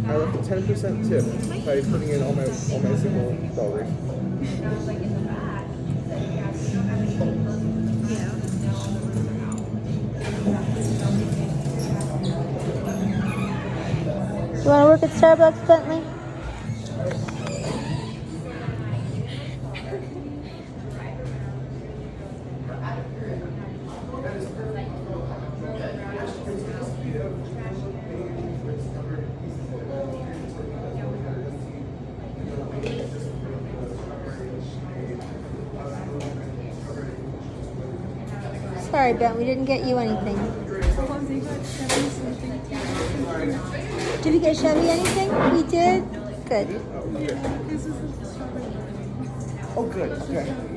I left a 10% tip by putting in all my single dollars. You want to work at Starbucks, Bentley? Sorry, Ben, we didn't get you anything. Did we get Chevy anything? We did? Good. Oh, good. Okay.